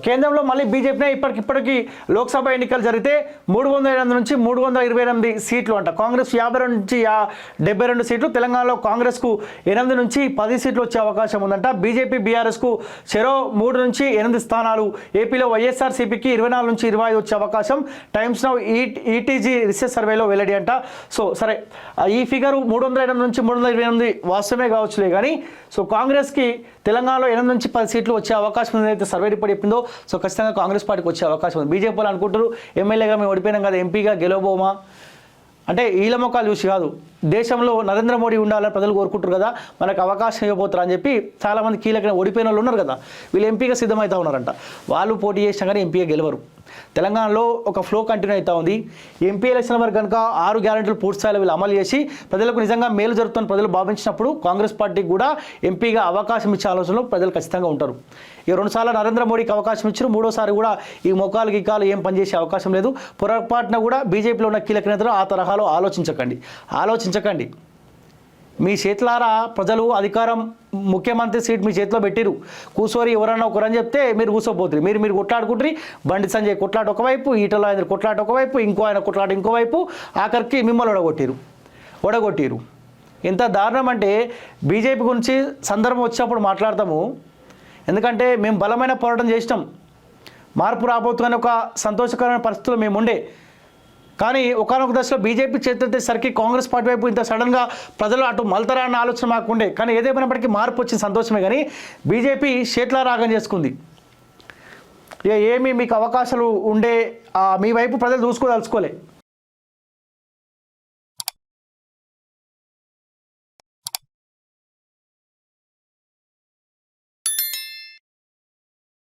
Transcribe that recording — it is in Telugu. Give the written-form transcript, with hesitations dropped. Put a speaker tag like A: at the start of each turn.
A: కేంద్రంలో మళ్ళీ బీజేపీనే ఇప్పటికి లోక్సభ ఎన్నికలు జరిగితే 308 నుంచి 328 సీట్లు అంట. కాంగ్రెస్ 52 నుంచి 72 సీట్లు, తెలంగాణలో కాంగ్రెస్కు 8 నుంచి 10 సీట్లు వచ్చే అవకాశం ఉందంట. బీజేపీ బీఆర్ఎస్కు చెరో 3 నుంచి 8 స్థానాలు, ఏపీలో వైఎస్ఆర్సీపీకి 24 నుంచి 25 వచ్చే అవకాశం టైమ్స్ నౌ ఈటీజీ రీసెర్చ్ సర్వేలో వెల్లడి అంట. సో సరే, ఈ ఫిగర్ 308 నుంచి 328 వాస్తవమే కావచ్చులే కానీ, సో కాంగ్రెస్కి తెలంగాణలో 8 నుంచి 10 సీట్లు వచ్చే అవకాశం ఉందైతే సర్వే రిపోర్ట్ చెప్పిందో, సో ఖచ్చితంగా కాంగ్రెస్ పార్టీకి వచ్చే అవకాశం ఉంది. బీజేపీ వాళ్ళు అనుకుంటారు ఎమ్మెల్యేగా మేము ఓడిపోయినాం కదా, ఎంపీగా గెలవబోమా అంటే ఈల మొక్కలు చూసి కాదు, దేశంలో నరేంద్ర మోడీ ఉండాలని ప్రజలు కోరుకుంటారు కదా, మనకు అవకాశం ఇవ్వబోతారు అని చెప్పి చాలామంది కీలకమైన ఓడిపోయిన వాళ్ళు ఉన్నారు కదా, వీళ్ళు ఎంపీగా సిద్ధమవుతూ ఉన్నారంట. వాళ్ళు పోటీ చేసినా కానీ ఎంపీగా గెలవరు. తెలంగాణలో ఒక ఫ్లో కంటిన్యూ అవుతూ ఉంది. ఎంపీ ఎలక్షన్ వరకు కనుక 6 గ్యారెంటీలు పూర్తి స్థాయిలో వీళ్ళు అమలు చేసి ప్రజలకు నిజంగా మేలు జరుగుతుందని ప్రజలు భావించినప్పుడు కాంగ్రెస్ పార్టీకి కూడా ఎంపీగా అవకాశం ఇచ్చే ఆలోచనలో ప్రజలు ఖచ్చితంగా ఉంటారు. ఈ 2 సార్లు నరేంద్ర మోడీకి అవకాశం ఇచ్చారు, 3వసారి కూడా ఈ మొక్కలు గిక్కాలు ఏం పనిచేసే అవకాశం లేదు. పొరపాటున కూడా బీజేపీలో ఉన్న కీలక నేతలు ఆ తరహాలో ఆలోచించకండి. మీ చేతులారా ప్రజలు అధికారం ముఖ్యమంత్రి సీట్ మీ చేతిలో పెట్టిరు, కూసోరి ఎవరన్నా ఒకరని చెప్తే మీరు కూసోపోతురు, మీరు కొట్లాడుకుంటారు. బండి సంజయ్ కొట్లాట ఒకవైపు, ఈటల ఆయన కొట్లాట ఒకవైపు, ఇంకో ఆయన కొట్లాట ఇంకోవైపు, ఆఖరికి మిమ్మల్ని ఒడగొట్టిరు. ఎంత దారుణం అంటే బీజేపీ గురించి సందర్భం వచ్చినప్పుడు మాట్లాడతాము, ఎందుకంటే మేము బలమైన పోరాటం చేసినాం, మార్పు రాబోతుందని ఒక సంతోషకరమైన పరిస్థితుల్లో మేము ఉండే. కానీ ఒకనొక దశలో బీజేపీ చేతులెత్తేసరికి కాంగ్రెస్ పార్టీ వైపు ఇంత సడన్గా ప్రజలు అటు మల్తరా అన్న ఆలోచన మాకుండే. కానీ ఏదేమైనప్పటికీ మార్పు వచ్చిన సంతోషమే, కానీ బీజేపీ షేట్లా రాగం చేసుకుంది. ఏమీ మీకు అవకాశాలు ఉండే మీ వైపు ప్రజలు చూసుకోదలుచుకోలే.